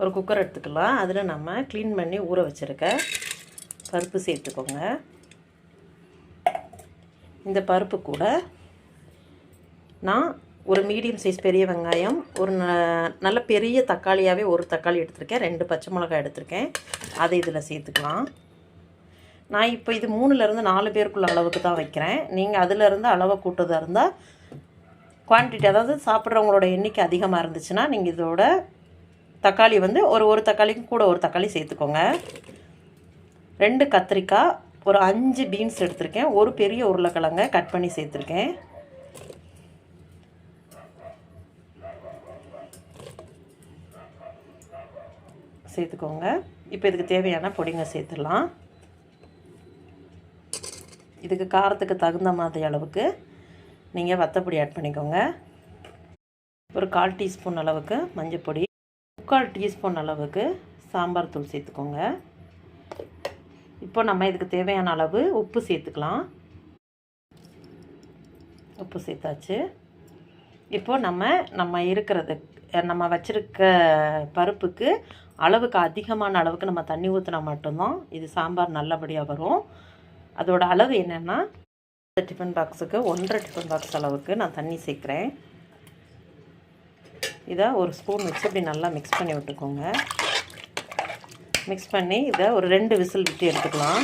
ஒரு குக்கர் எடுத்துக்கலாம். அதில் நம்ம க்ளீன் பண்ணி ஊற வச்சுருக்க பருப்பு சேர்த்துக்கோங்க. இந்த பருப்பு கூட நான் ஒரு மீடியம் சைஸ் பெரிய வெங்காயம், ஒரு நல்ல பெரிய தக்காளியாகவே ஒரு தக்காளி எடுத்திருக்கேன், 2 பச்சை மிளகாய் எடுத்திருக்கேன். அதை இதில் சேர்த்துக்கலாம். நான் இப்போ இது 3லேருந்து 4 பேருக்குள்ள அளவுக்கு தான் வைக்கிறேன். நீங்கள் அதிலேருந்து அளவை கூட்டுறதா இருந்தால் குவான்டிட்டி, அதாவது சாப்பிட்றவங்களோட எண்ணிக்கை அதிகமாக இருந்துச்சுன்னா நீங்கள் இதோட தக்காளி வந்து ஒரு தக்காளிக்கு கூட ஒரு தக்காளி சேர்த்துக்கோங்க. 2 கத்திரிக்காய், ஒரு 5 பீன்ஸ் எடுத்திருக்கேன், ஒரு பெரிய உருளைக்கிழங்கை கட் பண்ணி சேர்த்துருக்கேன். சேர்த்துக்கோங்க. இப்போ இதுக்கு தேவையான பொடிங்க சேர்த்துடலாம். இதுக்கு காரத்துக்கு தகுந்த மாதிரி அளவுக்கு நீங்கள் வத்தப்பொடி ஆட் பண்ணிக்கோங்க. ஒரு 1/4 டீஸ்பூன் அளவுக்கு மஞ்சள் பொடி, 3/4 டீஸ்பூன் அளவுக்கு சாம்பார் தூள் சேர்த்துக்கோங்க. இப்போ நம்ம இதுக்கு தேவையான அளவு உப்பு சேர்த்துக்கலாம். உப்பு சேர்த்தாச்சு. இப்போ நம்ம வச்சுருக்க பருப்புக்கு அளவுக்கு அதிகமான அளவுக்கு நம்ம தண்ணி ஊற்றினா மட்டும்தான் இது சாம்பார் நல்லபடியாக வரும். அதோட அளவு என்னென்னா, டிஃபன் பாக்ஸுக்கு 1.5 டிஃபன் பாக்ஸ் அளவுக்கு நான் தண்ணி சேர்க்குறேன். இதை ஒரு ஸ்பூன் வச்சு இப்படி நல்லா மிக்ஸ் பண்ணி விட்டுக்கோங்க. மிக்ஸ் பண்ணி இதை ஒரு 2 விசில் விட்டு எடுத்துக்கலாம்.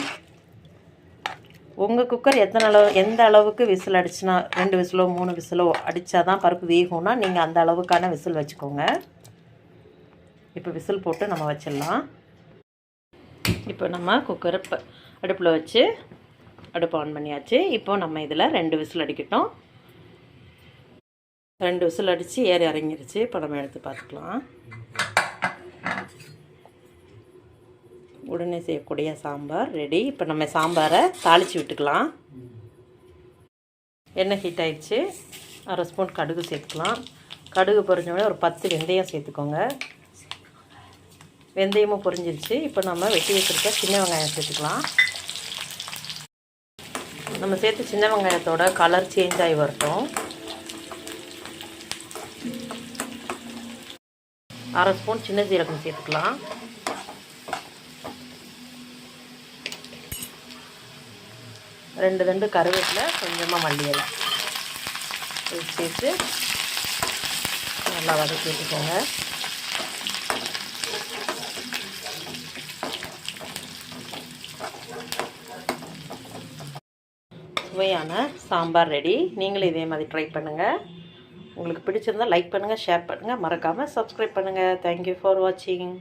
உங்கள் குக்கர் எந்த அளவுக்கு விசில் அடிச்சுனா 2 விசிலோ 3 விசிலோ அடித்தா தான் பருப்பு வேகும்னா நீங்கள் அந்த அளவுக்கான விசில் வச்சுக்கோங்க. இப்போ விசில் போட்டு நம்ம வச்சிடலாம். இப்போ நம்ம குக்கரை அடுப்பில் வச்சு அடுப்பு ஆன் பண்ணியாச்சு. இப்போ நம்ம இதில் 2 விசில் அடிக்கட்டும். 2 விசில் அடித்து ஏறி இறங்கிருச்சு. இப்போ நம்ம எடுத்து பார்த்துக்கலாம். உடனே செய்யக்கூடிய சாம்பார் ரெடி. இப்போ நம்ம சாம்பாரை தாளித்து விட்டுக்கலாம். எண்ணெய் ஹீட் ஆகிடுச்சு. 1/2 ஸ்பூன் கடுகு சேர்த்துக்கலாம். கடுகு பொரிஞ்சோடனே ஒரு 10 வெந்தயம் சேர்த்துக்கோங்க. வெந்தயமும் பொரிஞ்சிருச்சு. இப்போ நம்ம வெட்டி வச்சுருக்க சின்ன வெங்காயம் சேர்த்துக்கலாம். நம்ம சேர்த்து சின்ன வெங்காயத்தோட கலர் சேஞ்ச் ஆகி வரட்டும். 1/2 ஸ்பூன் சின்ன ஜீரகம் சேர்த்துக்கலாம். 2 கருவேப்பிலை, கொஞ்சமாக மல்லி இலை சேர்த்து நல்லா வதக்கி விட்டுக்கோங்க. சுவையான சாம்பார் ரெடி. நீங்களும் இதே மாதிரி ட்ரை பண்ணுங்கள். உங்களுக்கு பிடிச்சிருந்தால் லைக் பண்ணுங்கள், ஷேர் பண்ணுங்கள், மறக்காமல் சப்ஸ்கிரைப் பண்ணுங்கள். தேங்க்யூ ஃபார் வாட்சிங்.